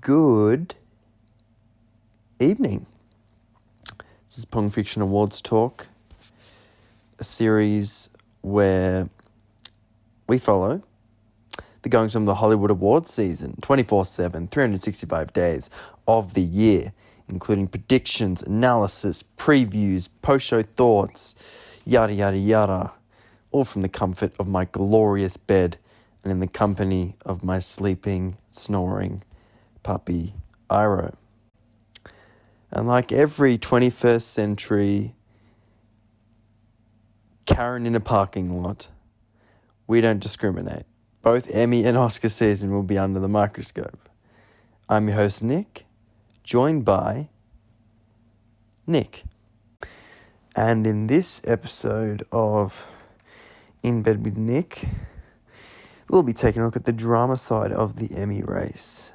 Good evening. This is Pong Fiction Awards Talk, a series where we follow the goings on of the Hollywood Awards season, 24/7, 365 days of the year, including predictions, analysis, previews, post-show thoughts, yada, yada, yada, all from the comfort of my glorious bed and in the company of my sleeping, snoring puppy, Iro. And like every 21st century Karen in a parking lot, we don't discriminate. Both Emmy and Oscar season will be under the microscope. I'm your host, Nick, joined by Nick. And in this episode of In Bed with Nick, we'll be taking a look at the drama side of the Emmy race.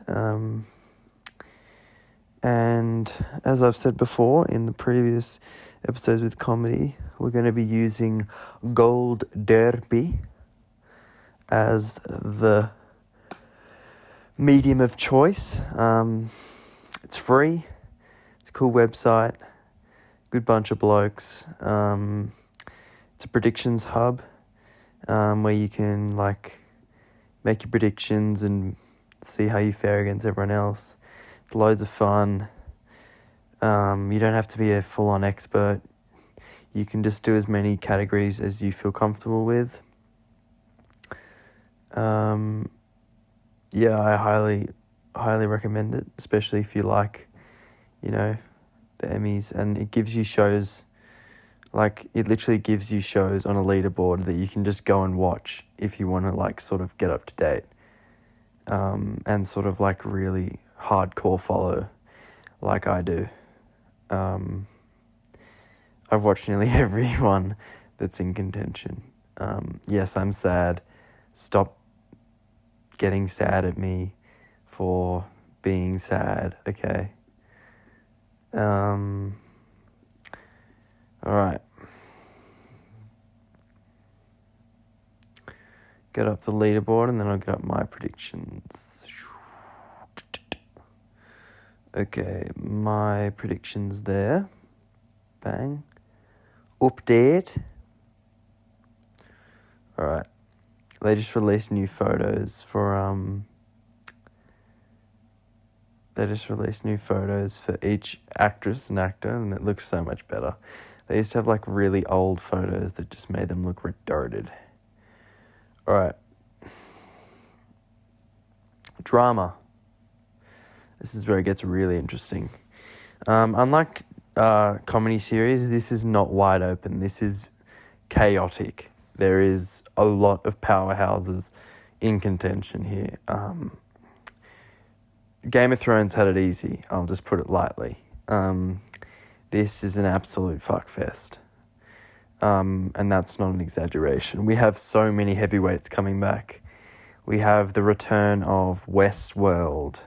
And as I've said before in the previous episodes with comedy, we're going to be using Gold Derby as the medium of choice. It's free. It's a cool website. Good bunch of blokes. It's a predictions hub where you can make your predictions and see how you fare against everyone else. It's loads of fun. You don't have to be a full-on expert. You can just do as many categories as you feel comfortable with. I highly recommend it, especially if you like, the Emmys, and it gives you shows, it literally gives you shows on a leaderboard that you can just go and watch if you want to sort of get up to date, and sort of really hardcore follow like I do. I've watched nearly every one that's in contention. Yes, I'm sad. Stop getting sad at me for being sad, okay? Alright. Get up the leaderboard and then I'll get up my predictions. Okay, my predictions there. Bang. Update. Alright. They just released new photos for each actress and actor, and it looks so much better. They used to have really old photos that just made them look retarded. Alright. Drama. This is where it gets really interesting. Unlike comedy series, this is not wide open. This is chaotic. There is a lot of powerhouses in contention here. Game of Thrones had it easy. I'll just put it lightly. This is an absolute fuckfest. And that's not an exaggeration. We have so many heavyweights coming back. We have the return of Westworld.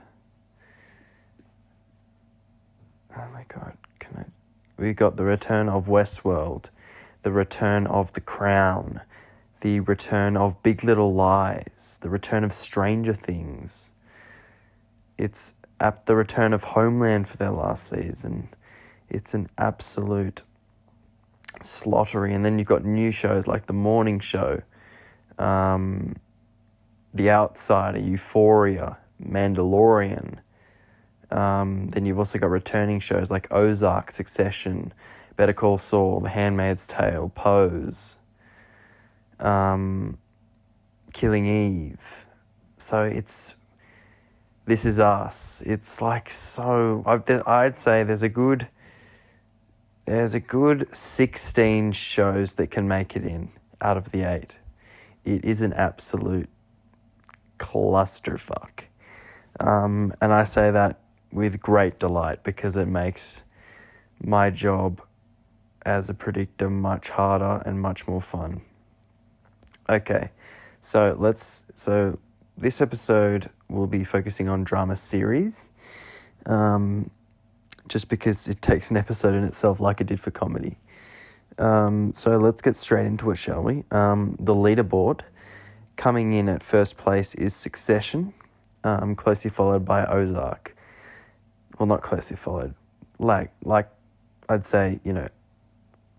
Oh my God, we got the return of Westworld, the return of The Crown, the return of Big Little Lies, the return of Stranger Things. It's the return of Homeland for their last season. It's an absolute slaughtery. And then you've got new shows like The Morning Show, The Outsider, Euphoria, Mandalorian. Then you've also got returning shows like Ozark, Succession, Better Call Saul, The Handmaid's Tale, Pose, Killing Eve. So This Is Us. It's I'd say there's a good 16 shows that can make it in out of the 8. It is an absolute clusterfuck. And I say that with great delight because it makes my job as a predictor much harder and much more fun. Okay, so this episode will be focusing on drama series, just because it takes an episode in itself like it did for comedy. So let's get straight into it, shall we? The leaderboard, coming in at first place is Succession closely followed by Ozark. Well, not closely followed. Like I'd say,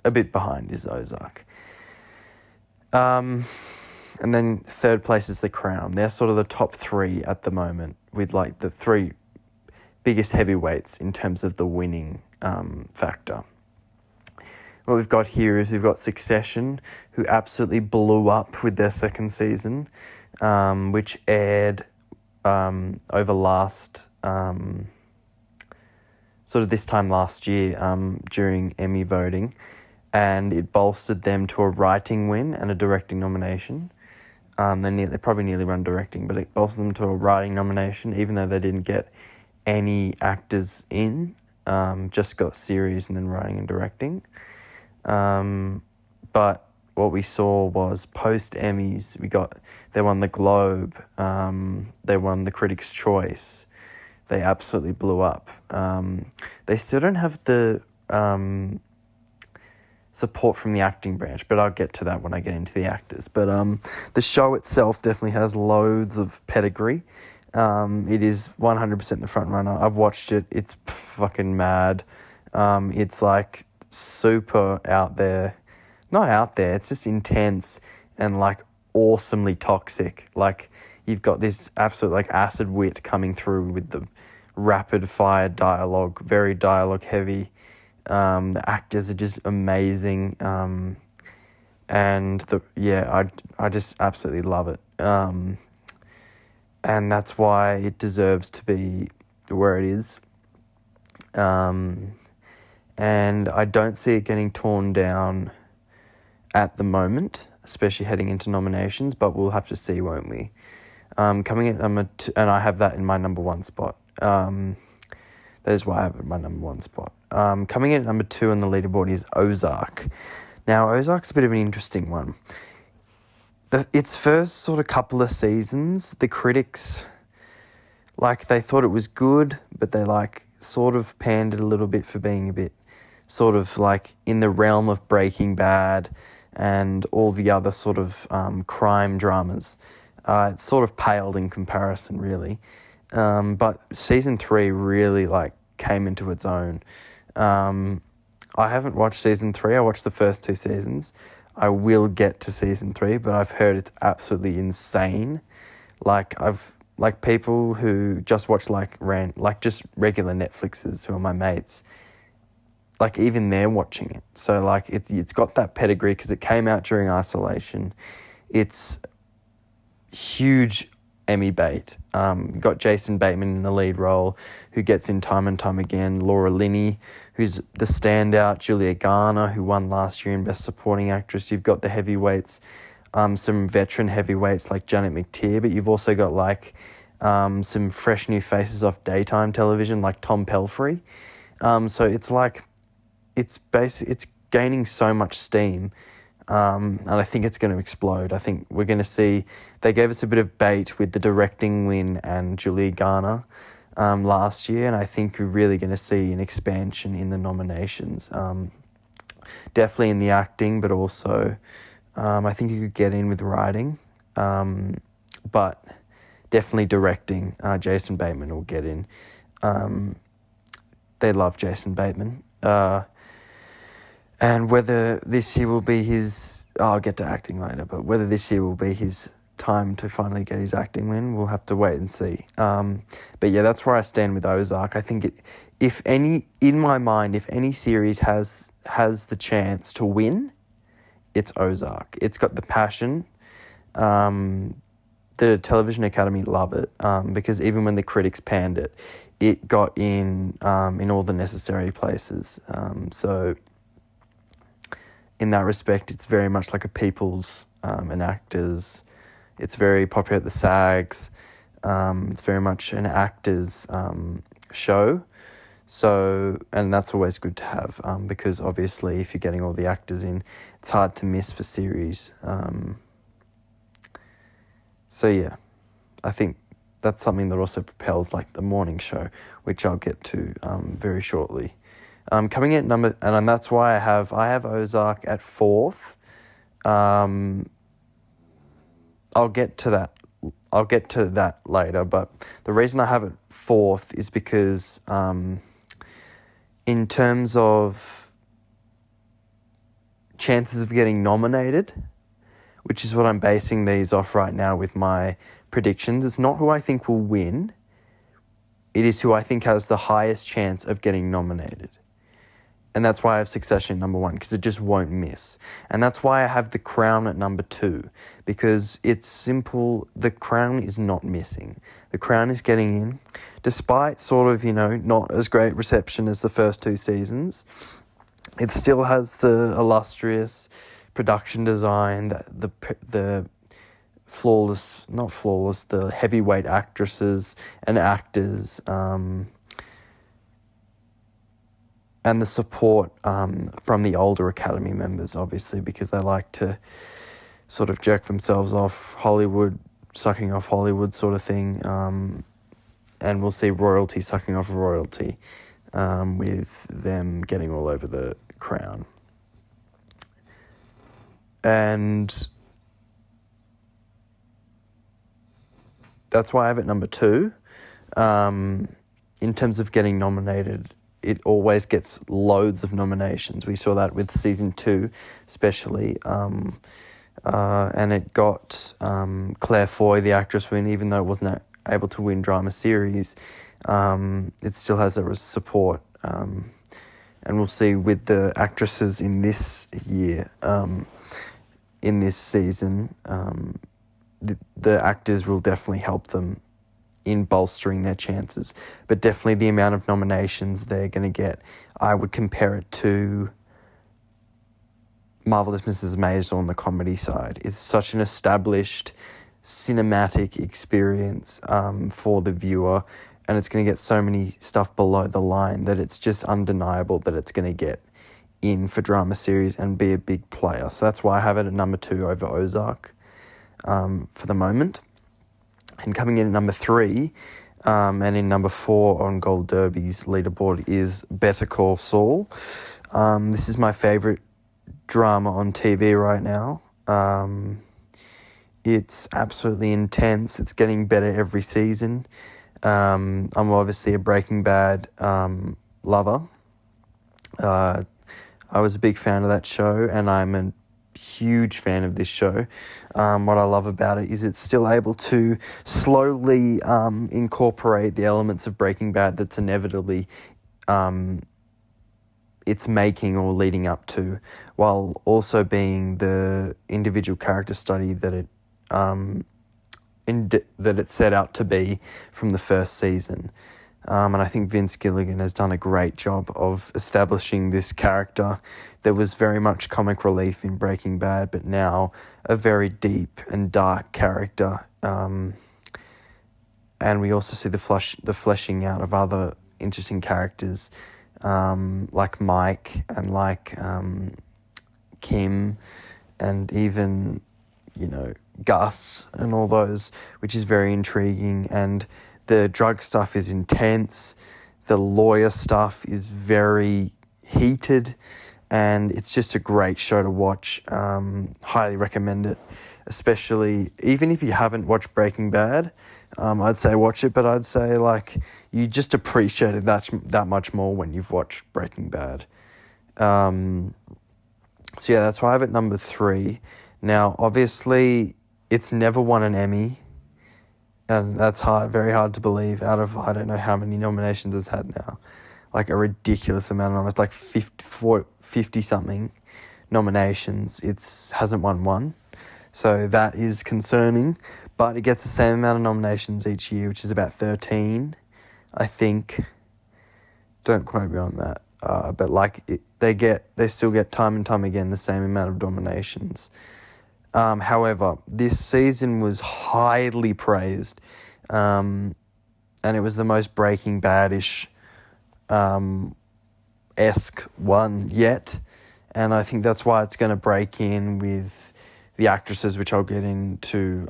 a bit behind is Ozark. And then third place is The Crown. They're sort of the top three at the moment, with like the three biggest heavyweights in terms of the winning factor. What we've got here is we've got Succession, who absolutely blew up with their second season, which aired over sort of this time last year during Emmy voting, and it bolstered them to a writing win and a directing nomination. They probably nearly won directing, but it bolstered them to a writing nomination, even though they didn't get any actors in, just got series and then writing and directing. But what we saw was post Emmys, they won the Globe, they won the Critics' Choice. They absolutely blew up. They still don't have the support from the acting branch, but I'll get to that when I get into the actors. But the show itself definitely has loads of pedigree. It is 100% the front runner. I've watched it. It's fucking mad. It's like super out there. Not out there. It's just intense and like awesomely toxic. Like you've got this absolute like acid wit coming through with the rapid fire dialogue, very dialogue heavy. The actors are just amazing. I just absolutely love it. And that's why it deserves to be where it is. And I don't see it getting torn down at the moment, especially heading into nominations, but we'll have to see, won't we? Coming in number 2, and I have that in my number 1 spot. That is why I have it in my number 1 spot. Coming in at number 2 on the leaderboard is Ozark. Now, Ozark's a bit of an interesting one. Its first sort of couple of seasons, the critics, they thought it was good, but they, sort of panned it a little bit for being a bit sort of, in the realm of Breaking Bad and all the other sort of crime dramas. It sort of paled in comparison, really. But season 3 really, came into its own. I haven't watched season 3. I watched the first 2 seasons. I will get to season 3, but I've heard it's absolutely insane. People who just watch just regular Netflixes who are my mates, even they're watching it. So it's got that pedigree because it came out during isolation. It's huge Emmy bait. Got Jason Bateman in the lead role, who gets in time and time again. Laura Linney, who's the standout. Julia Garner, who won last year in Best Supporting Actress. You've got the heavyweights, some veteran heavyweights like Janet McTeer, but you've also got some fresh new faces off daytime television like Tom Pelphrey. So it's gaining so much steam. And I think it's going to explode. I think we're going to see, they gave us a bit of bait with the directing win and Julia Garner last year, and I think we're really going to see an expansion in the nominations. Definitely in the acting, but also I think you could get in with writing, but definitely directing. Jason Bateman will get in. They love Jason Bateman. And whether this year will be his... I'll get to acting later, but whether this year will be his time to finally get his acting win, we'll have to wait and see. But yeah, that's where I stand with Ozark. I think in my mind, if any series has the chance to win, it's Ozark. It's got the passion. The Television Academy love it because even when the critics panned it, it got in all the necessary places. So... in that respect, it's very much like a people's and actors. It's very popular at the SAGs. It's very much an actors show. So, and that's always good to have because obviously if you're getting all the actors in, it's hard to miss for series. So yeah, I think that's something that also propels the morning show, which I'll get to very shortly. Coming in at and that's why I have Ozark at 4th. I'll get to that. I'll get to that later, but the reason I have it fourth is because in terms of chances of getting nominated, which is what I'm basing these off right now with my predictions, it's not who I think will win. It is who I think has the highest chance of getting nominated. And that's why I have Succession number 1, because it just won't miss. And that's why I have The Crown at number 2, because it's simple. The Crown is not missing. The Crown is getting in, despite sort of, not as great reception as the first 2 seasons. It still has the illustrious production design, the flawless, not flawless, the heavyweight actresses and actors, and the support from the older Academy members, obviously, because they like to sort of jerk themselves off Hollywood, sucking off Hollywood sort of thing. And we'll see royalty sucking off royalty with them getting all over the Crown. And that's why I have it number 2. In terms of getting nominated, it always gets loads of nominations. We saw that with season 2, especially. And it got Claire Foy, the actress, win, even though it wasn't able to win drama series. It still has a support. And we'll see with the actresses in this year, in this season, the actors will definitely help them in bolstering their chances. But definitely the amount of nominations they're going to get, I would compare it to Marvelous Mrs. Maisel on the comedy side. It's such an established cinematic experience for the viewer, and it's going to get so many stuff below the line that it's just undeniable that it's going to get in for drama series and be a big player. So that's why I have it at number 2 over Ozark for the moment. And coming in at number 3, and in number 4 on Gold Derby's leaderboard is Better Call Saul. This is my favourite drama on TV right now. It's absolutely intense. It's getting better every season. I'm obviously a Breaking Bad lover. I was a big fan of that show, and I'm a huge fan of this show. What I love about it is it's still able to slowly incorporate the elements of Breaking Bad that's inevitably it's making or leading up to, while also being the individual character study that it set out to be from the first season. And I think Vince Gilligan has done a great job of establishing this character that was very much comic relief in Breaking Bad, but now a very deep and dark character. And we also see the fleshing out of other interesting characters, like Mike and like Kim, and even, Gus and all those, which is very intriguing. And the drug stuff is intense. The lawyer stuff is very heated, and it's just a great show to watch. Highly recommend it, especially even if you haven't watched Breaking Bad. I'd say watch it, but I'd say you just appreciate it that much more when you've watched Breaking Bad. So yeah, that's why I have it number 3. Now, obviously, it's never won an Emmy. And that's very hard to believe out of, I don't know how many nominations it's had now. Like a ridiculous amount of nominations, like 50-something nominations. It hasn't won one. So that is concerning. But it gets the same amount of nominations each year, which is about 13, I think. Don't quote me on that. But they still get time and time again the same amount of nominations. However, this season was highly praised, and it was the most Breaking Bad-ish esque one yet, and I think that's why it's going to break in with the actresses, which I'll get into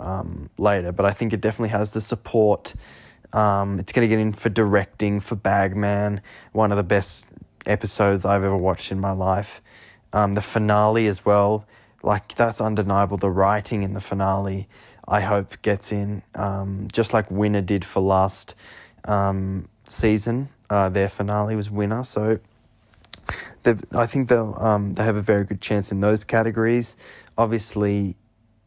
later. But I think it definitely has the support. It's going to get in for directing for Bagman, one of the best episodes I've ever watched in my life. The finale as well. That's undeniable. The writing in the finale, I hope gets in, just like Winner did for last season. Their finale was Winner, so I think they have a very good chance in those categories. Obviously,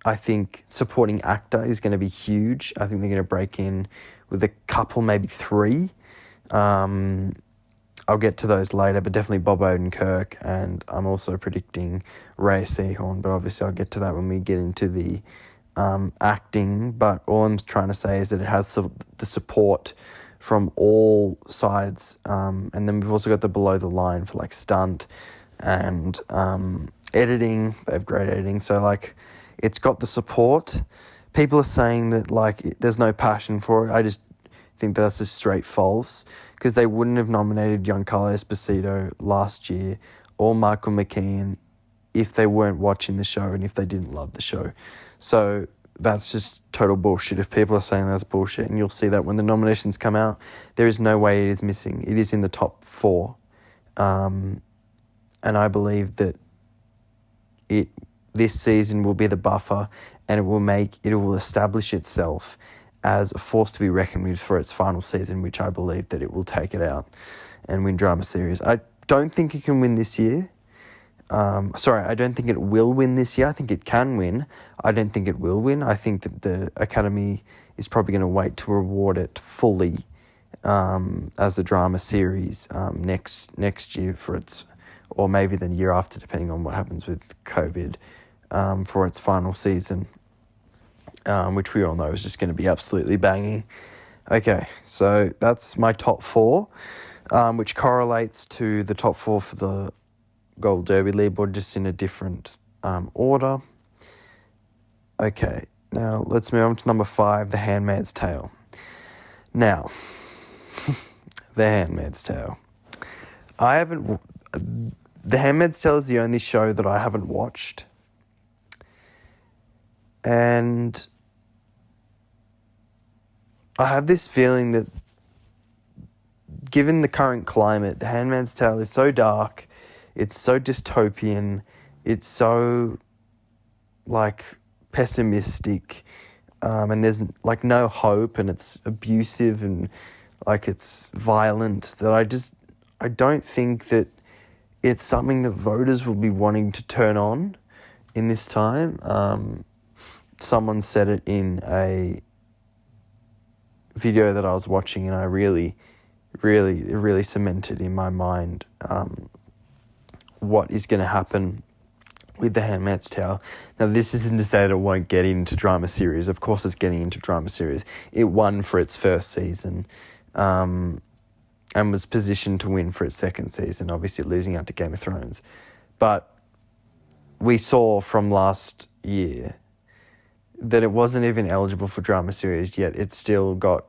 I think supporting actor is going to be huge. I think they're going to break in with a couple, maybe 3. I'll get to those later, but definitely Bob Odenkirk, and I'm also predicting Ray Seahorn, but obviously I'll get to that when we get into the acting. But all I'm trying to say is that it has the support from all sides, and then we've also got the below the line for like stunt and editing. They have great editing, so like it's got the support. People are saying that like there's no passion for it. I just think that's a straight false, because they wouldn't have nominated Giancarlo Esposito last year or Michael McKean if they weren't watching the show and if they didn't love the show. So that's just total bullshit. If people are saying that's bullshit, and you'll see that when the nominations come out, there is no way it is missing. It is in the top 4. And I believe that this season will be the buffer, and it will establish itself as a force to be reckoned with for its final season, which I believe that it will take it out and win drama series. I don't think it can win this year. I don't think it will win this year. I think it can win. I don't think it will win. I think that the Academy is probably going to wait to reward it fully as the drama series next year for its, or maybe the year after, depending on what happens with COVID, for its final season. Which we all know is just going to be absolutely banging. Okay, so that's my top 4, which correlates to the top 4 for the Gold Derby leaderboard, just in a different order. Okay, now let's move on to number 5, The Handmaid's Tale. Now, The Handmaid's Tale. The Handmaid's Tale is the only show that I haven't watched. And I have this feeling that given the current climate, The Handmaid's Tale is so dark, it's so dystopian, it's so like pessimistic, and there's like no hope, and it's abusive and like it's violent, that I don't think that it's something that voters will be wanting to turn on in this time. Someone said it in a video that I was watching, and I really cemented in my mind what is going to happen with The Handmaid's Tale. Now, this isn't to say that it won't get into drama series. Of course it's getting into drama series. It won for its first season, and was positioned to win for its second season, obviously losing out to Game of Thrones. But we saw from last year that it wasn't even eligible for drama series, yet it still got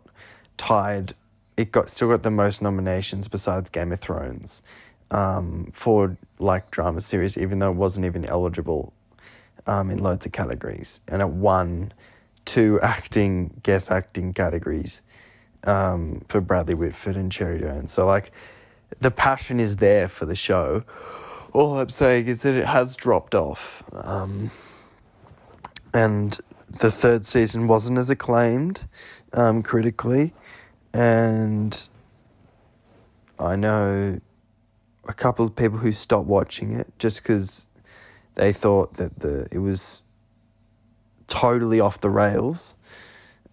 tied. Still got the most nominations besides Game of Thrones for like drama series, even though it wasn't even eligible in loads of categories, and it won 2 guest acting categories for Bradley Whitford and Cherry Jones. So like the passion is there for the show. All I'm saying is that it has dropped off, and the third season wasn't as acclaimed critically, and I know a couple of people who stopped watching it just because they thought that it was totally off the rails,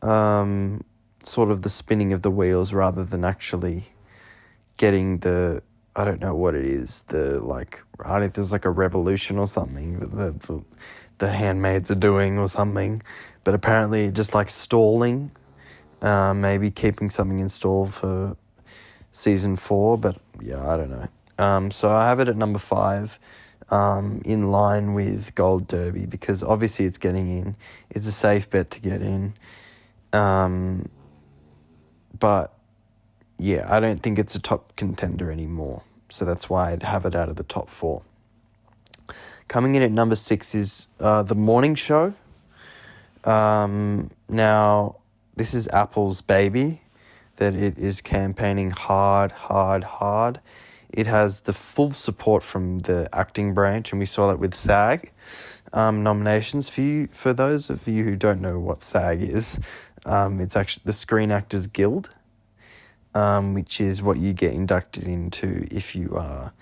sort of the spinning of the wheels rather than actually getting I don't know what it is, I don't know if there's like a revolution or something that the handmaids are doing or something, but apparently just like stalling, maybe keeping something in stall for season 4, but yeah, I don't know. So I have it at number 5, in line with Gold Derby, because obviously it's getting in. It's a safe bet to get in. But yeah, I don't think it's a top contender anymore. So that's why I'd have it out of the top 4. Coming in at number 6 is The Morning Show. Now, this is Apple's baby, that it is campaigning hard. It has the full support from the acting branch, and we saw that with SAG nominations. For those of you who don't know what SAG is, it's actually the Screen Actors Guild, which is what you get inducted into if you are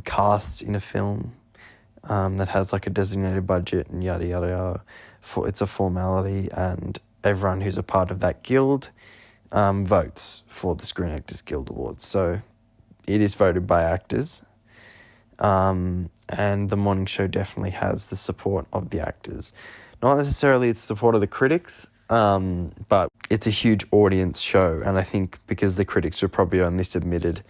cast in a film that has like a designated budget and yada yada yada. It's a formality, and everyone who's a part of that guild votes for the Screen Actors Guild Awards. So it is voted by actors, and the morning show definitely has the support of the actors. Not necessarily its support of the critics, but it's a huge audience show, and I think because the critics were probably only submitted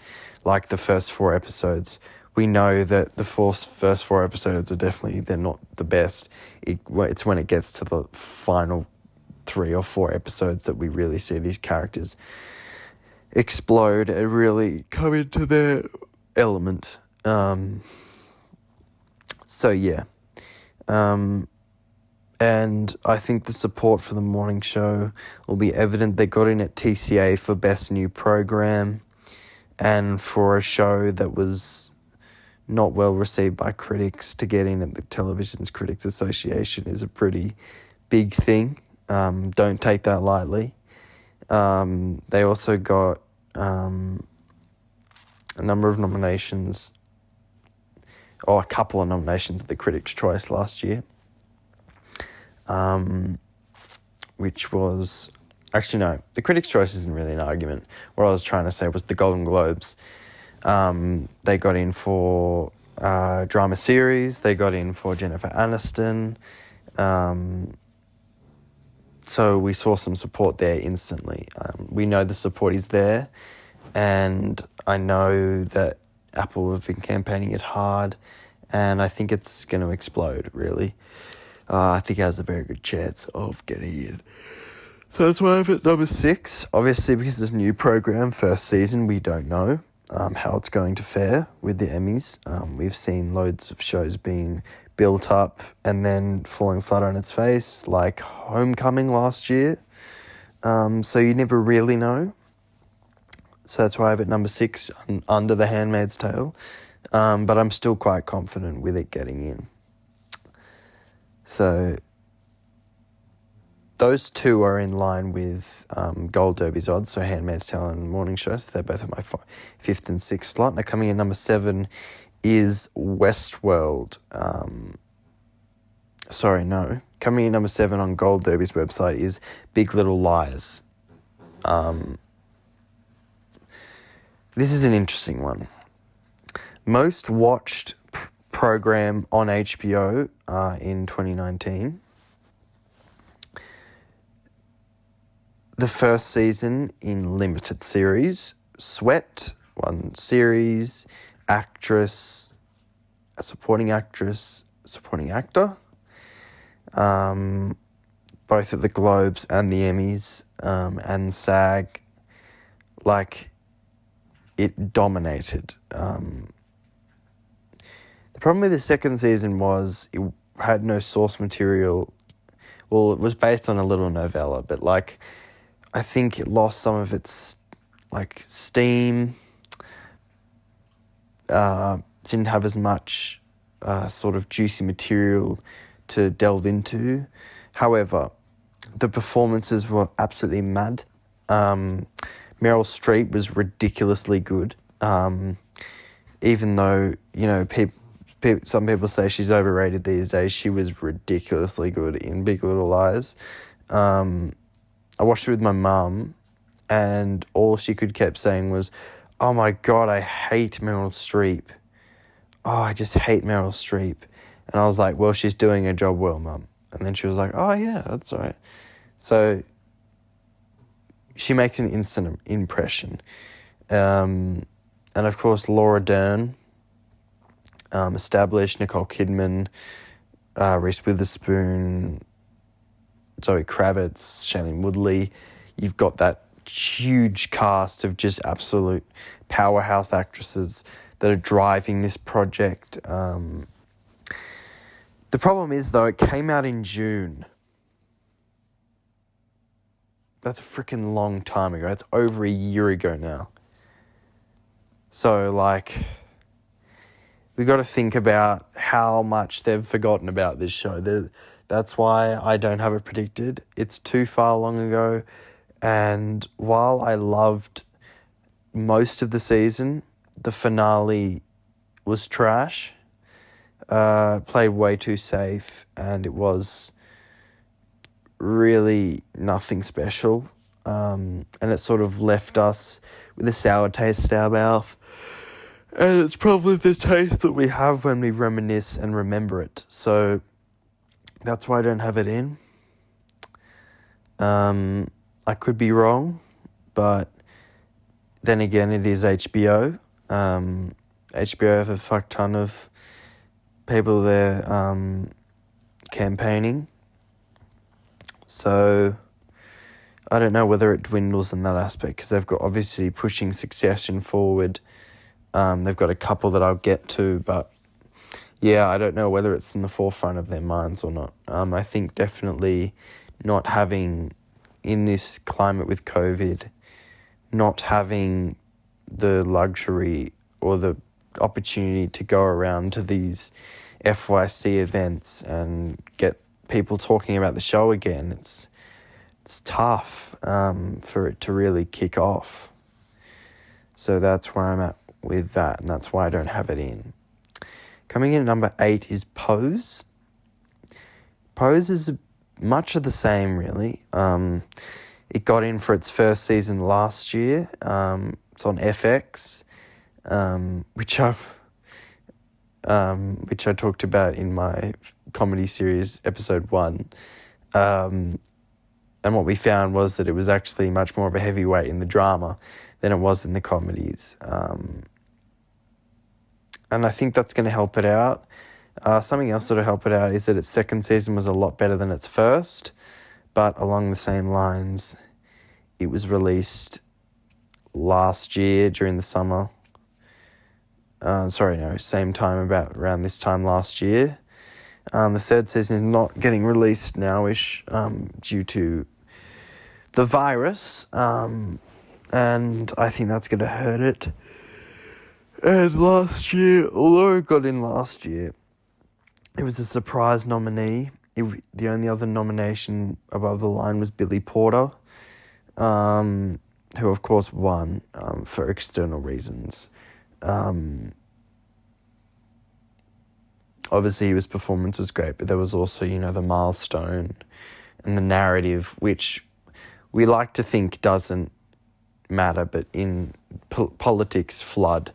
like the first 4 episodes, we know that the first 4 episodes they're not the best. It's when it gets to the final 3 or 4 episodes that we really see these characters explode and really come into their element. And I think the support for the morning show will be evident. They got in at TCA for Best New Program, and for a show that was not well received by critics, to get in at the Television Critics Association is a pretty big thing. Don't take that lightly. They also got a number of nominations, or a couple of nominations at the Critics' Choice last year, which was... Actually, no, the Critics' Choice isn't really an argument. What I was trying to say was the Golden Globes. They got in for drama series. They got in for Jennifer Aniston. So we saw some support there instantly. We know the support is there, and I know that Apple have been campaigning it hard, and I think it's going to explode, really. I think it has a very good chance of getting in. So that's why I have it number 6. Obviously, because this new program, first season, we don't know how it's going to fare with the Emmys. We've seen loads of shows being built up and then falling flat on its face, like Homecoming last year. So you never really know. So that's why I have it number 6, under The Handmaid's Tale. But I'm still quite confident with it getting in. So those 2 are in line with Gold Derby's odds, so Handmaid's Tale and Morning Show. So they're both at my 5th and 6th slot. Now coming in number 7 is Westworld. Coming in number 7 on Gold Derby's website is Big Little Lies. This is an interesting one. Most watched program on HBO in 2019. The first season in limited series swept 1 series, actress, a supporting actress, supporting actor, both at the Globes and the Emmys, and SAG. It dominated. The problem with the second season was it had no source material. Well, it was based on a little novella, but I think it lost some of its steam. Didn't have as much sort of juicy material to delve into. However, the performances were absolutely mad. Meryl Streep was ridiculously good. Even though, some people say she's overrated these days, she was ridiculously good in Big Little Lies. I watched it with my mum, and all she kept saying was, "Oh my God, I hate Meryl Streep. Oh, I just hate Meryl Streep." And I was like, "Well, she's doing her job well, Mum." And then she was like, "Oh yeah, that's all right." So she makes an instant impression. And of course, Laura Dern, established, Nicole Kidman, Reese Witherspoon, Zoe Kravitz, Shailene Woodley. You've got that huge cast of just absolute powerhouse actresses that are driving this project. The problem is, though, it came out in June. That's a freaking long time ago. It's over a year ago now. So, like, we got to think about how much they've forgotten about this show. That's why I don't have it predicted. It's too far long ago. And while I loved most of the season, the finale was trash. Played way too safe, and it was really nothing special. And it sort of left us with a sour taste in our mouth. And it's probably the taste that we have when we reminisce and remember it. So that's why I don't have it in. I could be wrong, but then again, it is HBO. HBO have a fuck ton of people there campaigning. So I don't know whether it dwindles in that aspect, because they've got obviously pushing Succession forward. They've got a couple that I'll get to, but yeah, I don't know whether it's in the forefront of their minds or not. I think definitely not having, in this climate with COVID, not having the luxury or the opportunity to go around to these FYC events and get people talking about the show again. It's tough for it to really kick off. So that's where I'm at with that, and that's why I don't have it in. Coming in at number 8 is Pose. Pose is much of the same, really. It got in for its first season last year. It's on FX, which I talked about in my comedy series episode 1. And what we found was that it was actually much more of a heavyweight in the drama than it was in the comedies. And I think that's going to help it out. Something else that'll help it out is that its second season was a lot better than its first, but along the same lines, it was released last year during the summer. Same time, about around this time last year. The third season is not getting released now-ish due to the virus, and I think that's going to hurt it. And last year, although it got in last year, it was a surprise nominee. The only other nomination above the line was Billy Porter, who of course won for external reasons. Obviously his performance was great, but there was also, the milestone and the narrative, which we like to think doesn't matter, but in politics flood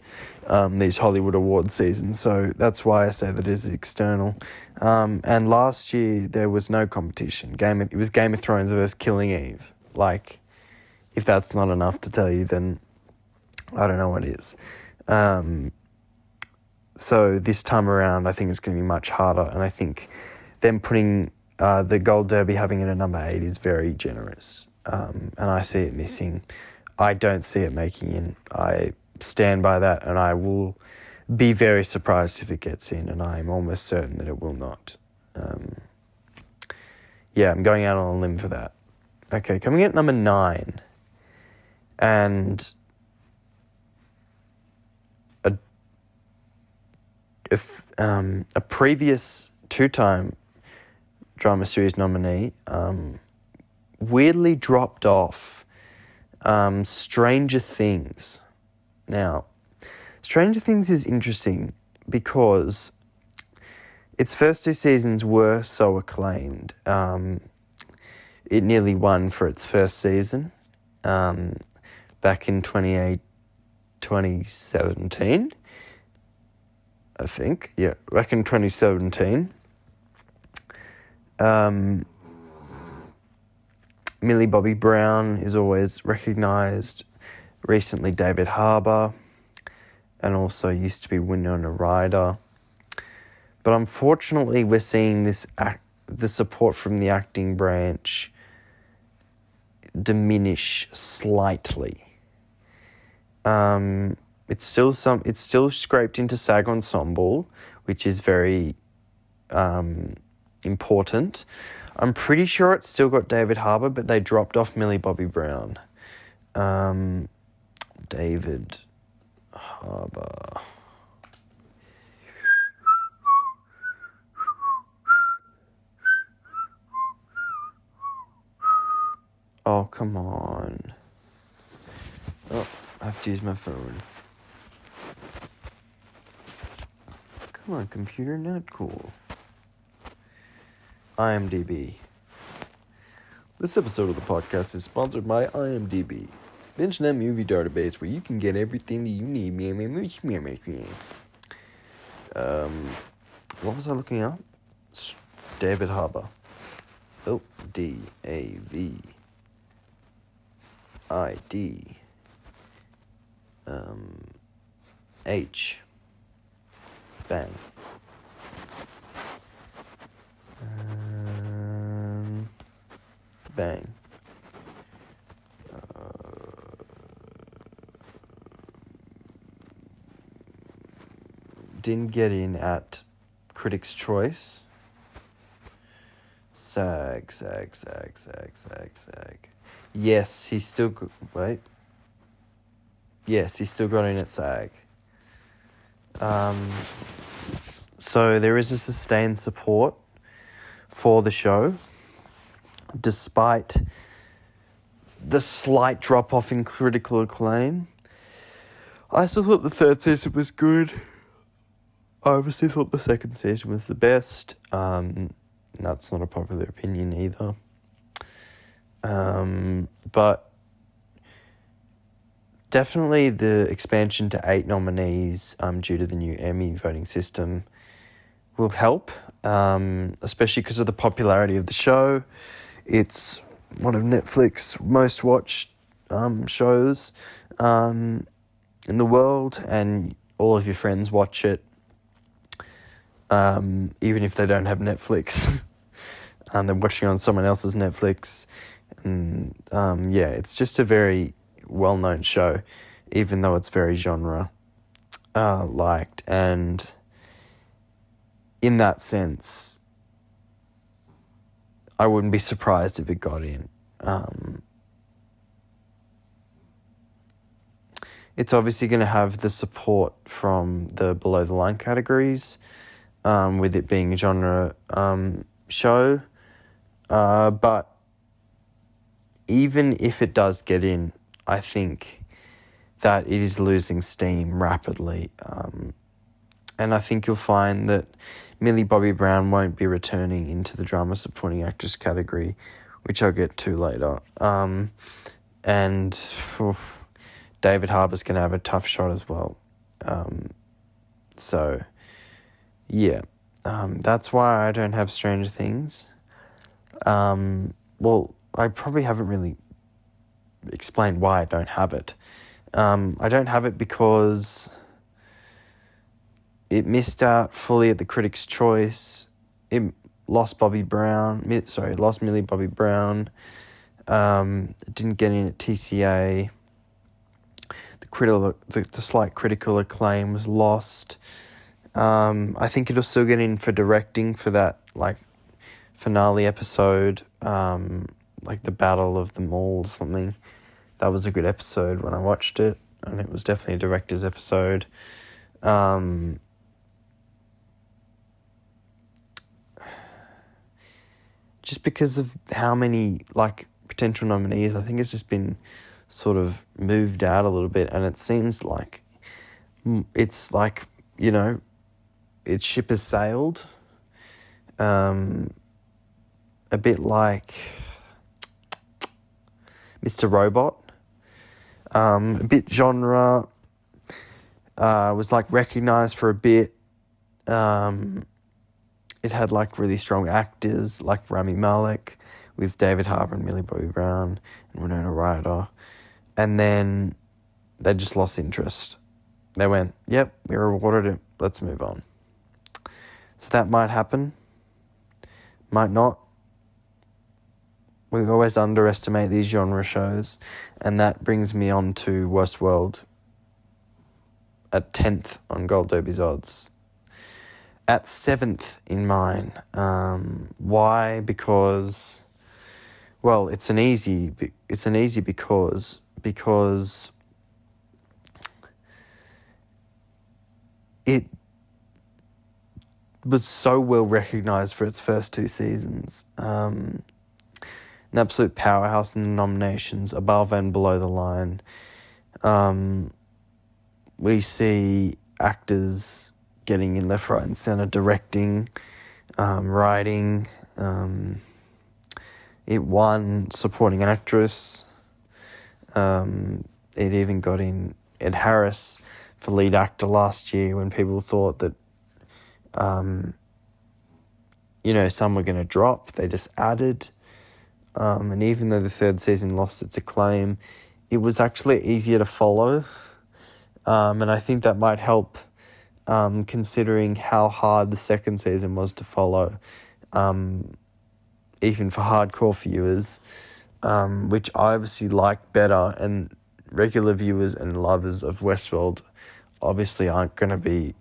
these Hollywood award seasons. So that's why I say that it is external. And last year there was no competition. It was Game of Thrones versus Killing Eve. Like, if that's not enough to tell you, then I don't know what is. So this time around, I think it's going to be much harder, and I think them putting the Gold Derby, having it at number 8, is very generous. And I see it missing. I don't see it making in. I stand by that, and I will be very surprised if it gets in, and I'm almost certain that it will not. I'm going out on a limb for that. Okay, coming in at number 9, and a previous 2-time drama series nominee weirdly dropped off. Stranger Things. Now, Stranger Things is interesting because its first 2 seasons were so acclaimed. It nearly won for its first season back in 2017, I think. Yeah, back in 2017. Millie Bobby Brown is always recognised. Recently, David Harbour, and also used to be Winona Ryder. But unfortunately, we're seeing the support from the acting branch diminish slightly. It's still scraped into SAG Ensemble, which is very important. I'm pretty sure it's still got David Harbour, but they dropped off Millie Bobby Brown. David Harbour. Oh, come on. Oh, I have to use my phone. Come on, computer, not cool. IMDb. This episode of the podcast is sponsored by IMDb, the internet movie database where you can get everything that you need. What was I looking up? David Harbour. Oh, DAVID. H. Bang. Bang. Didn't get in at Critics' Choice. SAG. Yes, he still... Wait. Yes, he still got in at SAG. So there is a sustained support for the show, despite the slight drop-off in critical acclaim. I still thought the third season was good. I obviously thought the second season was the best. That's not a popular opinion either. But definitely the expansion to 8 nominees due to the new Emmy voting system will help, especially because of the popularity of the show. It's one of Netflix's most watched shows in the world, and all of your friends watch it, even if they don't have Netflix. They're watching on someone else's Netflix. And it's just a very well-known show, even though it's very genre liked. And in that sense, I wouldn't be surprised if it got in. It's obviously going to have the support from the below-the-line categories, with it being a genre show. But even if it does get in, I think that it is losing steam rapidly. And I think you'll find that Millie Bobby Brown won't be returning into the drama supporting actress category, which I'll get to later. David Harbour's going to have a tough shot as well. That's why I don't have Stranger Things. I probably haven't really explained why I don't have it. I don't have it because it missed out fully at the Critics' Choice. It lost Millie Bobby Brown. It didn't get in at TCA. The slight critical acclaim was lost. I think it'll still get in for directing for that finale episode, the Battle of the Malls, something. That was a good episode when I watched it, and it was definitely a director's episode. Just because of how many potential nominees, I think it's just been sort of moved out a little bit, and it seems like it's its ship has sailed. A bit like Mr. Robot. A bit genre. Was recognised for a bit. It had really strong actors like Rami Malek with David Harbour and Millie Bobby Brown and Winona Ryder. And then they just lost interest. They went, yep, we rewarded it, let's move on. So that might happen. Might not. We always underestimate these genre shows. And that brings me on to Westworld at 10th on Gold Derby's odds. At 7th in mine. Why? Because, it's an easy because it was so well recognised for its first 2 seasons. An absolute powerhouse in the nominations, above and below the line. We see actors getting in left, right and centre, directing, writing. It won supporting actress. It even got in Ed Harris for lead actor last year when people thought that, some were going to drop. They just added. And even though the 3rd season lost its acclaim, it was actually easier to follow. And I think that might help, considering how hard the 2nd season was to follow, even for hardcore viewers, which I obviously like better, and regular viewers and lovers of Westworld obviously aren't going to be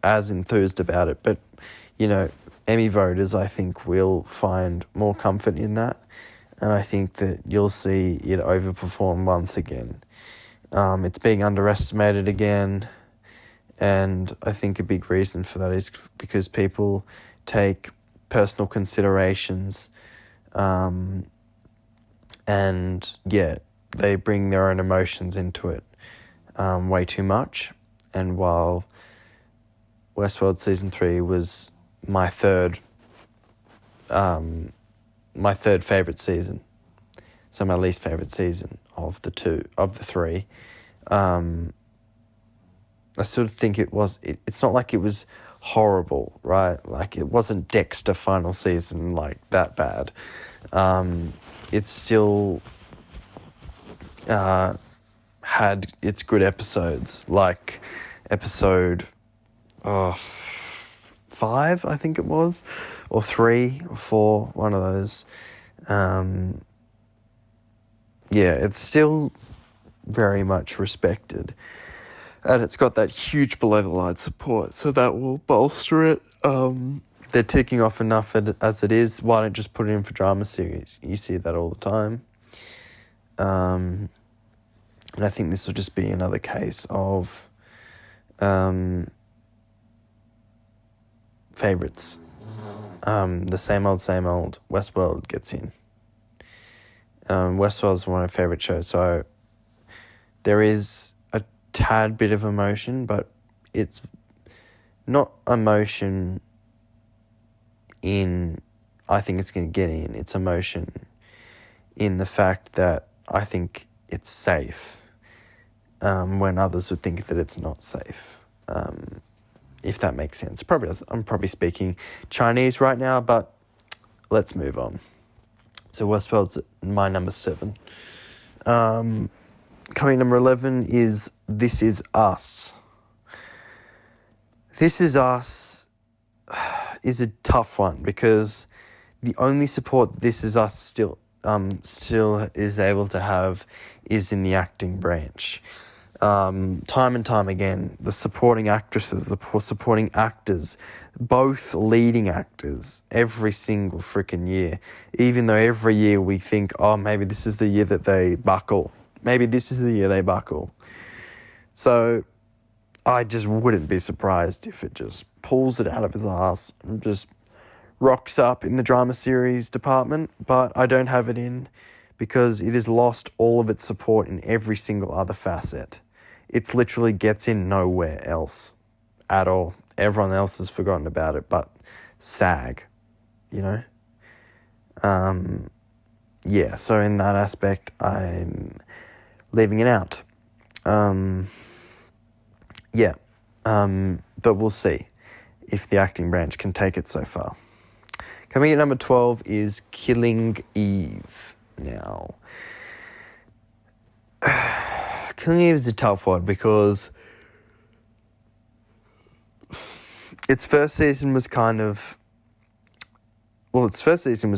as enthused about it. But, Emmy voters, I think, will find more comfort in that. And I think that you'll see it overperform once again. It's being underestimated again. And I think a big reason for that is because people take personal considerations. And, they bring their own emotions into it way too much. And while Westworld Season 3 was my third favourite season, so my least favourite season of the 3, I sort of think it's not like it was horrible, right? Like, it wasn't Dexter final season, like, that bad. It still had its good episodes, like episode 5, I think it was, or 3 or 4, one of those. It's still very much respected, and it's got that huge below the line support, so that will bolster it. They're ticking off enough as it is. Why don't just put it in for drama series? You see that all the time. And I think this will just be another case of favourites. The same old Westworld gets in. Westworld's one of my favourite shows, so there is a tad bit of emotion, but it's not emotion in I think it's going to get in. It's emotion in the fact that I think it's safe, when others would think that it's not safe. If that makes sense. I'm probably speaking Chinese right now, but let's move on. So Westworld's my number 7. Coming number 11 is This Is Us. This Is Us is a tough one because the only support This Is Us still is able to have is in the acting branch. Time and time again, the supporting actresses, the supporting actors, both leading actors, every single freaking year, even though every year we think, oh, maybe this is the year that they buckle. Maybe this is the year they buckle. So I just wouldn't be surprised if it just pulls it out of his ass and just rocks up in the drama series department, but I don't have it in because it has lost all of its support in every single other facet. It literally gets in nowhere else at all. Everyone else has forgotten about it, but SAG, so in that aspect, I'm leaving it out. But we'll see if the acting branch can take it so far. Coming at number 12 is Killing Eve. Now, Killing Eve is a tough one because its first season was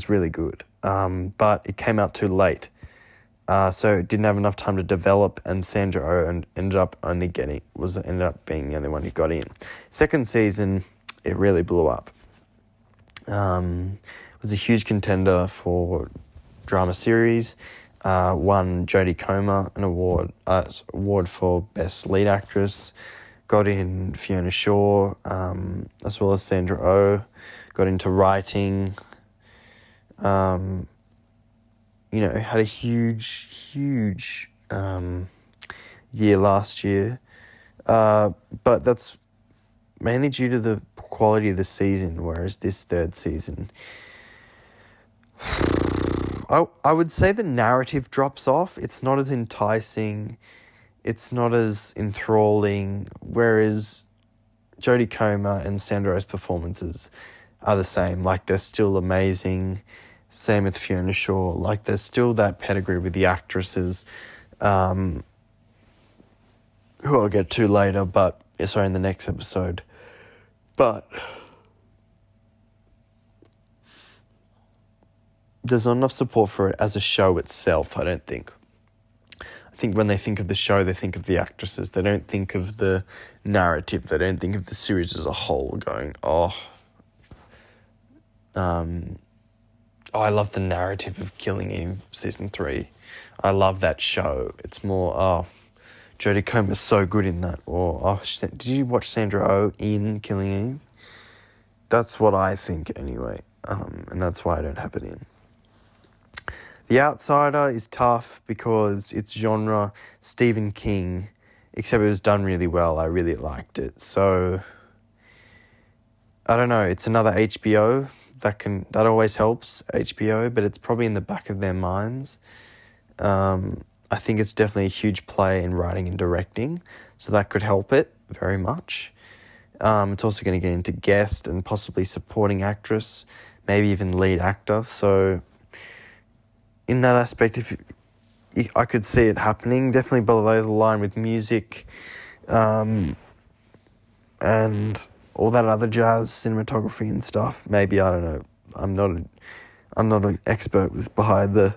really good, but it came out too late. So it didn't have enough time to develop, and Sandra Oh ended up being the only one who got in. Second season, it really blew up. It was a huge contender for drama series. Won Jodie Comer an award for Best Lead Actress. got in Fiona Shaw, as well as Sandra Oh, got into writing, had a huge year last year, but that's mainly due to the quality of the season, whereas this third season, I would say the narrative drops off. It's not as enticing. It's not as enthralling, whereas Jodie Comer and Sandra Oh's performances are the same. Like, they're still amazing. Same with Fiona Shaw. Like, there's still that pedigree with the actresses, who I'll get to later, in the next episode. But there's not enough support for it as a show itself, I don't think. I think when they think of the show, they think of the actresses. They don't think of the narrative. They don't think of the series as a whole going, I love the narrative of Killing Eve Season 3. I love that show. It's more, Jodie Comer's so good in that. Or, did you watch Sandra Oh in Killing Eve? That's what I think anyway. And that's why I don't have it in. The Outsider is tough because it's genre Stephen King, except it was done really well. I really liked it. So, I don't know. It's another HBO. That always helps, HBO, but it's probably in the back of their minds. I think it's definitely a huge play in writing and directing, so that could help it very much. It's also going to get into guest and possibly supporting actress, maybe even lead actor. So in that aspect, if I could see it happening, definitely below the line with music, and all that other jazz, cinematography and stuff. Maybe, I don't know. I'm not an expert behind the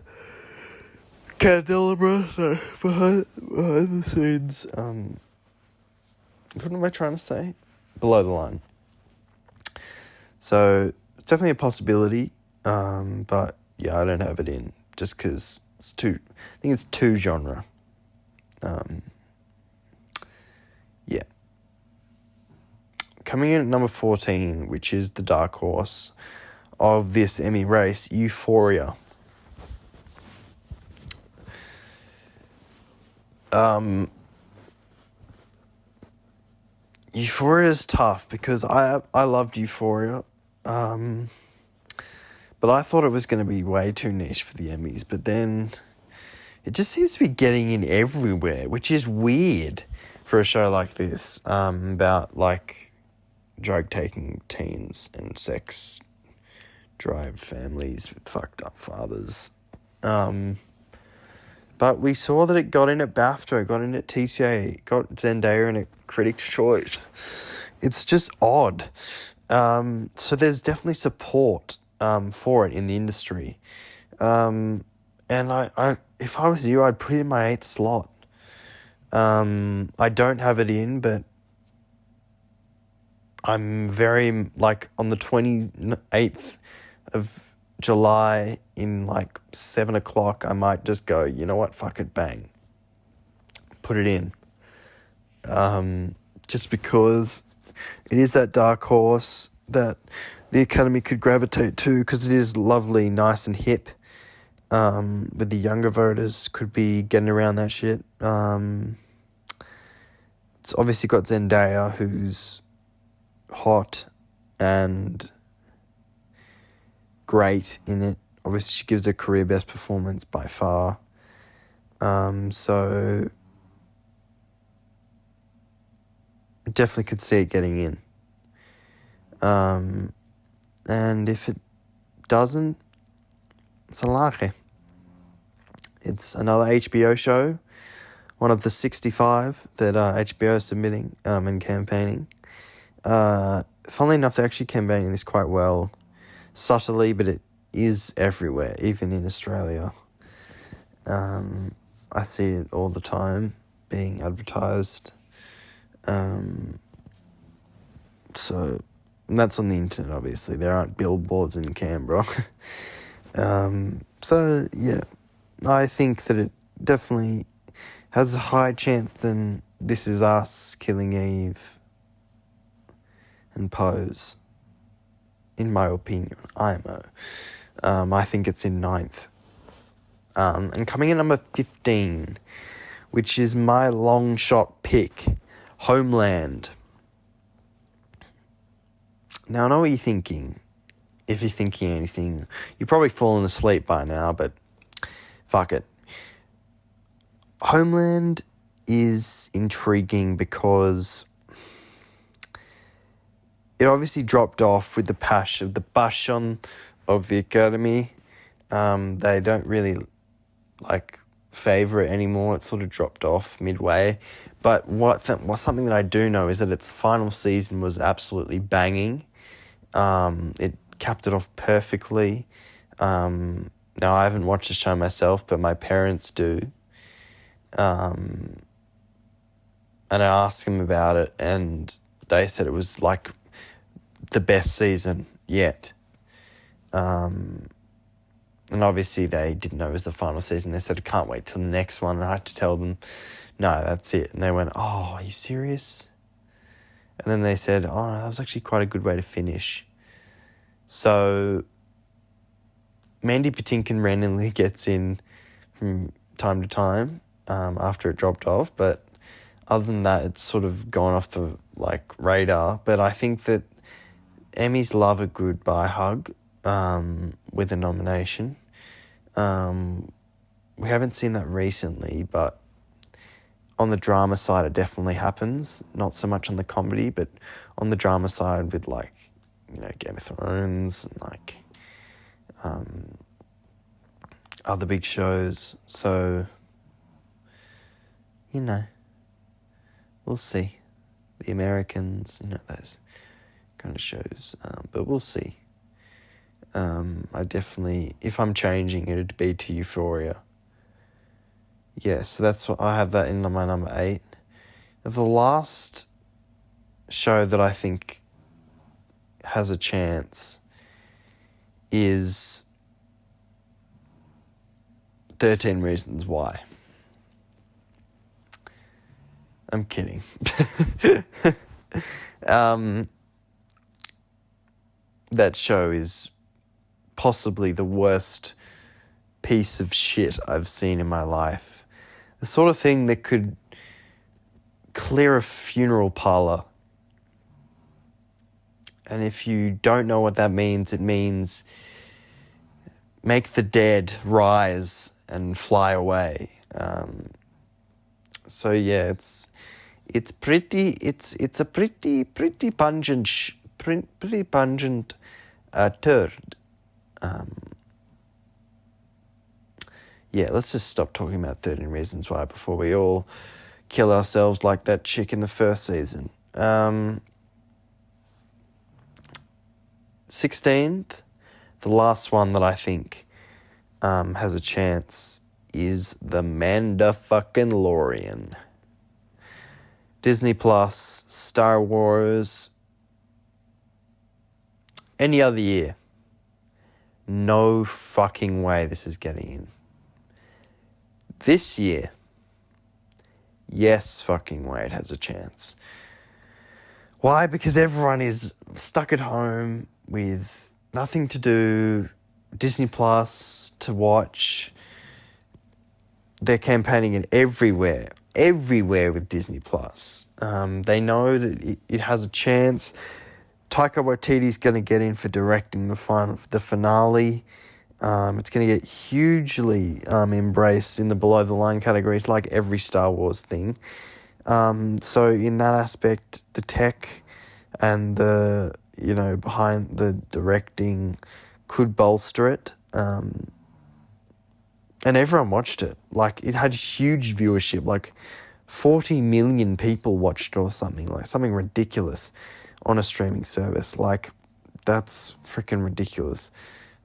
candelabra, so behind the scenes. What am I trying to say? Below the line. So it's definitely a possibility, but yeah, I don't have it in just because it's too. I think it's too genre. Yeah. Coming in at number 14, which is the dark horse of this Emmy race, Euphoria. Euphoria is tough because I loved Euphoria, but I thought it was going to be way too niche for the Emmys, but then it just seems to be getting in everywhere, which is weird for a show like this, about like drug-taking teens and sex drive families with fucked up fathers. But we saw that it got in at BAFTA, got in at TCA, got Zendaya in at Critics' Choice. It's just odd. So there's definitely support for it in the industry. And I if I was you, I'd put it in my 8th slot. I don't have it in, but I'm very, like, on the 28th of July in, like, 7 o'clock, I might just go, you know what, fuck it, bang. Put it in. Just because it is that dark horse that the Academy could gravitate to, because it is lovely, nice and hip. With the younger voters, could be getting around that shit. It's obviously got Zendaya, who's hot and great in it. Obviously, she gives her career best performance by far. So definitely could see it getting in. And if it doesn't, it's unlucky. It's another HBO show, one of the 65 that HBO is submitting and campaigning. Funnily enough, they're actually campaigning this quite well, subtly, but it is everywhere, even in Australia. I see it all the time being advertised. So that's on the internet, obviously. There aren't billboards in Canberra. So, yeah, I think that it definitely has a higher chance than This Is Us, Killing Eve, and Pose. In my opinion, IMO. I think it's in 9th. And coming in number 15, which is my long shot pick, Homeland. Now, I know what you're thinking. If you're thinking anything, you're probably fallen asleep by now, but fuck it. Homeland is intriguing because it obviously dropped off with the passion of the Academy. They don't really favour it anymore. It sort of dropped off midway. But something that I do know is that its final season was absolutely banging. It capped it off perfectly. Now, I haven't watched the show myself, but my parents do. And I asked them about it, and they said it was the best season yet. And obviously they didn't know it was the final season. They said, I can't wait till the next one. And I had to tell them, no, that's it. And they went, oh, are you serious? And then they said, oh, no, that was actually quite a good way to finish. So Mandy Patinkin randomly gets in from time to time after it dropped off. But other than that, it's sort of gone off the radar. But I think that Emmys love a goodbye hug with a nomination. We haven't seen that recently, but on the drama side it definitely happens. Not so much on the comedy, but on the drama side with Game of Thrones and other big shows. So, we'll see. The Americans, those kind of shows. But we'll see. I definitely, if I'm changing, it'd be to Euphoria. Yeah, so that's what I have that in my number 8. The last show that I think has a chance is 13 Reasons Why. I'm kidding. That show is possibly the worst piece of shit I've seen in my life. The sort of thing that could clear a funeral parlor. And if you don't know what that means, it means make the dead rise and fly away. So yeah, it's a pretty pungent turd. Yeah, let's just stop talking about 13 Reasons Why before we all kill ourselves like that chick in the first season. 16th, the last one that I think has a chance is The Manda-fucking-Lorian. Disney Plus, Star Wars, any other year. No fucking way this is getting in. This year, yes fucking way it has a chance. Why? Because everyone is stuck at home with nothing to do, Disney Plus to watch. They're campaigning it everywhere with Disney Plus. They know that it has a chance. Taika Waititi's going to get in for directing the finale. It's going to get hugely embraced in the below the line categories, like every Star Wars thing. So in that aspect, the tech and the behind the directing could bolster it. And everyone watched it. It had huge viewership. 40 million people watched it or something. Something ridiculous on a streaming service. That's freaking ridiculous.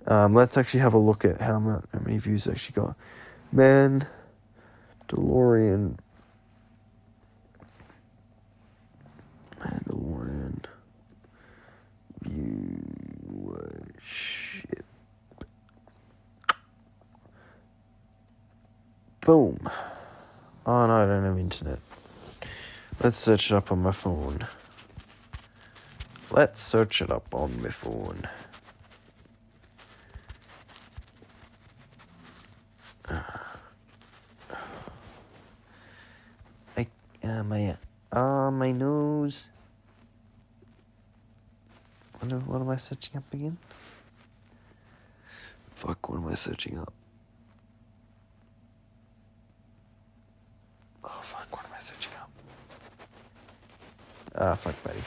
Let's actually have a look at how many views it actually got. Mandalorian viewership. Boom. Oh no, I don't have internet. Let's search it up on my phone. Let's search it up on my phone. My nose. What am I searching up again? Fuck, what am I searching up? Oh, fuck, what am I searching up? Fuck, buddy.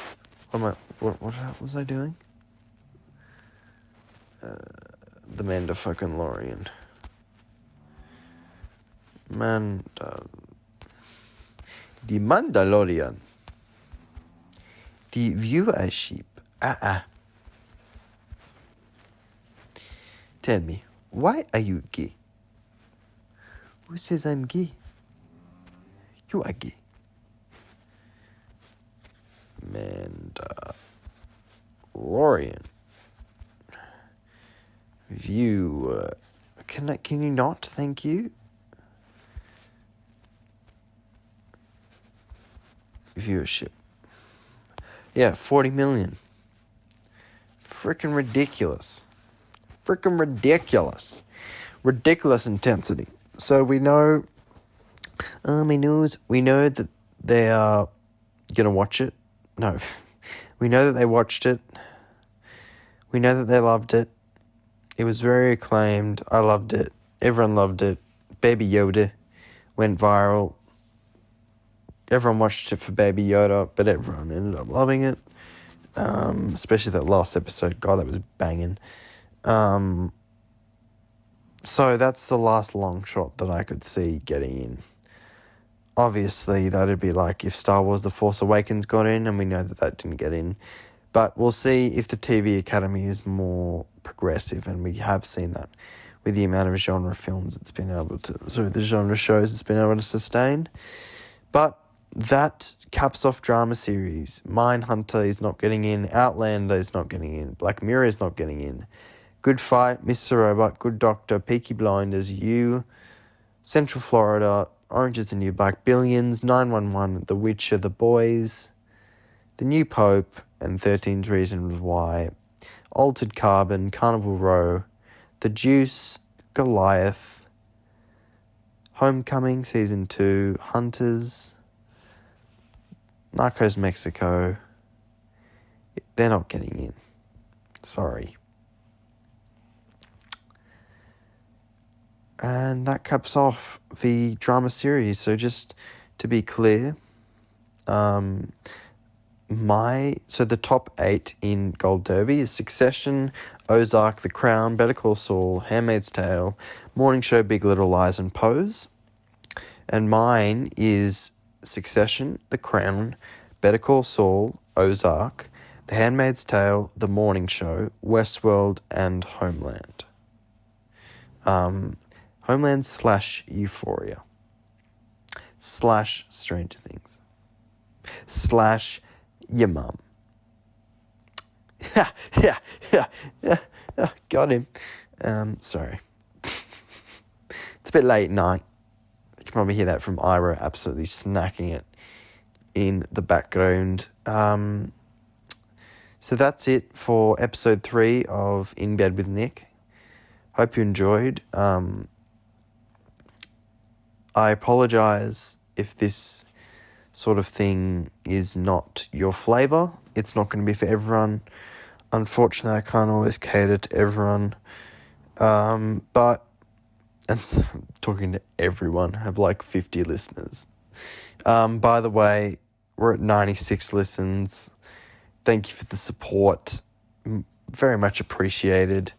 What was I doing? The Mandalorian. The Mandalorian. The viewership. Tell me, why are you gay? Who says I'm gay? You are gay. Mandalorian. View. Can you not? Thank you. Viewership. Yeah, 40 million. Freaking ridiculous. Ridiculous intensity. So we know, we know that they are gonna watch it. No, we know that they watched it. We know that they loved it. It was very acclaimed. I loved it. Everyone loved it. Baby Yoda went viral. Everyone watched it for Baby Yoda, but everyone ended up loving it. Especially that last episode. God, that was banging. So that's the last long shot that I could see getting in. Obviously, that'd be like if Star Wars The Force Awakens got in, and we know that didn't get in. But we'll see if the TV Academy is more progressive, and we have seen that with the amount of genre films it's been able to, the genre shows it's been able to sustain. But that caps off drama series. Mindhunter is not getting in. Outlander is not getting in. Black Mirror is not getting in. Good Fight, Mr. Robot, Good Doctor, Peaky Blinders, You, Central Florida, Orange is the New Black, Billions, 911, The Witcher, The Boys, The New Pope, and 13 Reasons Why, Altered Carbon, Carnival Row, The Juice, Goliath, Homecoming Season 2, Hunters, Narcos Mexico. They're not getting in. Sorry. And that caps off the drama series. So just to be clear, the top 8 in Gold Derby is Succession, Ozark, The Crown, Better Call Saul, Handmaid's Tale, Morning Show, Big Little Lies, and Pose. And mine is Succession, The Crown, Better Call Saul, Ozark, The Handmaid's Tale, The Morning Show, Westworld, and Homeland. Homeland / Euphoria / Stranger Things / your mum. Yeah. Got him. Sorry. It's a bit late night. You can probably hear that from Ira absolutely snacking it in the background. So that's it for episode 3 of In Bed with Nick. Hope you enjoyed. I apologise if this sort of thing is not your flavour. It's not going to be for everyone. Unfortunately, I can't always cater to everyone. And so I'm talking to everyone. I have like 50 listeners. By the way, we're at 96 listens. Thank you for the support. Very much appreciated.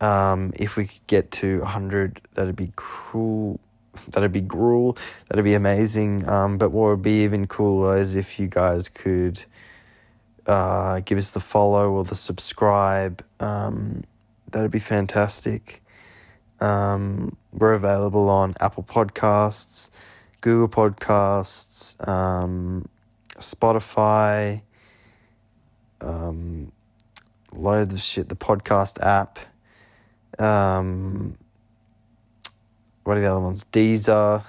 If we could get to 100, that'd be cool. That'd be gruel. That'd be amazing. But what would be even cooler is if you guys could give us the follow or the subscribe. That'd be fantastic. We're available on Apple Podcasts, Google Podcasts, Spotify, loads of shit, the podcast app. What are the other ones? Deezer,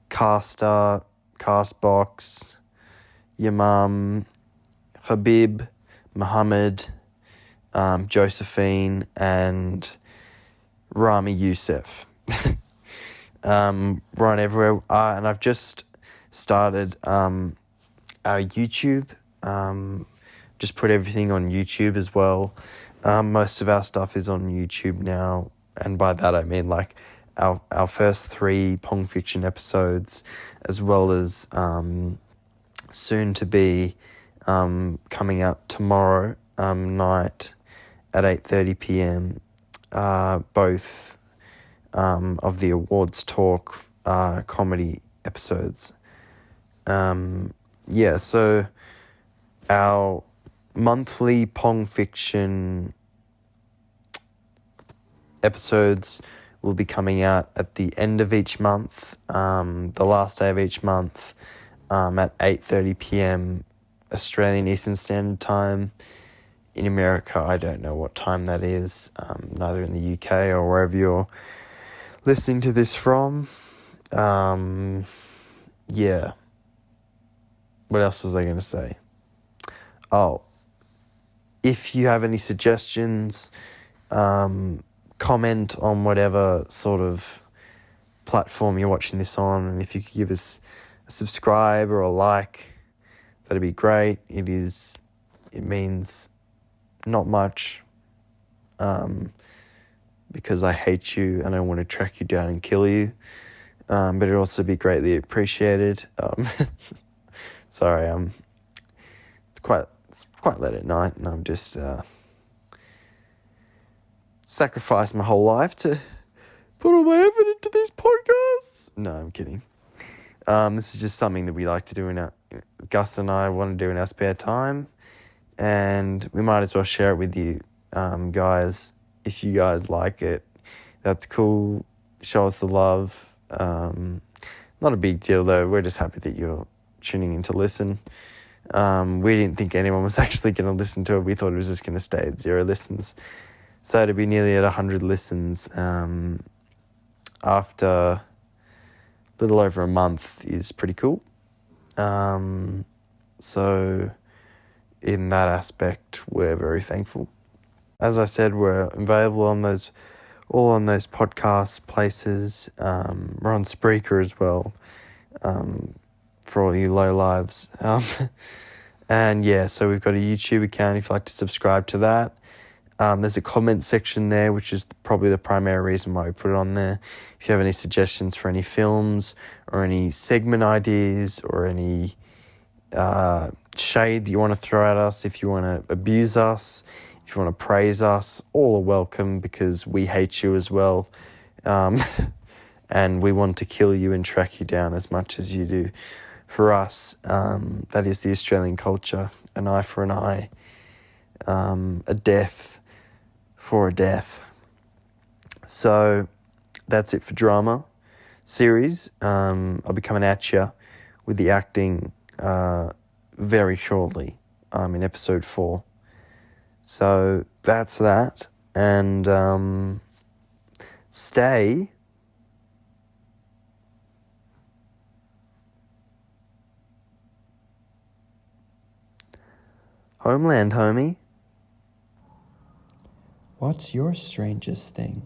Caster, Castbox, your mum, Habib, Muhammad, Josephine, and Rami Youssef. Run everywhere. And I've just started our YouTube. Just put everything on YouTube as well. Most of our stuff is on YouTube now, and by that I mean like our first 3 Pong Fiction episodes, as well as soon to be coming out tomorrow night at 8:30 p.m. Both of the awards talk comedy episodes. So our monthly Pong Fiction episodes will be coming out at the end of each month, the last day of each month, at 8:30 p.m. Australian Eastern Standard Time. In America, I don't know what time that is, neither in the UK or wherever you're listening to this from. Yeah. What else was I going to say? Oh, if you have any suggestions, comment on whatever sort of platform you're watching this on, and if you could give us a subscribe or a like, that'd be great. It means not much, because I hate you and I want to track you down and kill you, but it'd also be greatly appreciated. Sorry, it's quite late at night, and I'm just sacrificed my whole life to put all my effort into these podcasts. No, I'm kidding. This is just something that we like to do Gus and I want to do in our spare time, and we might as well share it with you, guys. If you guys like it, that's cool. Show us the love. Not a big deal though. We're just happy that you're tuning in to listen. We didn't think anyone was actually going to listen to it. We thought it was just going to stay at 0 listens. So to be nearly at 100 listens after a little over a month is pretty cool. So in that aspect, we're very thankful. As I said, we're available on all on those podcast places. We're on Spreaker as well, for all you low lives. And yeah, so we've got a YouTube account if you'd like to subscribe to that. There's a comment section there, which is probably the primary reason why we put it on there. If you have any suggestions for any films or any segment ideas or any shade that you want to throw at us, if you want to abuse us, if you want to praise us, all are welcome, because we hate you as well. And we want to kill you and track you down as much as you do. For us, that is the Australian culture. An eye for an eye. A death for a death. So that's it for drama series. I'll be coming at you with the acting very shortly, in episode 4. So that's that. And stay homeland, homie. What's your strangest thing?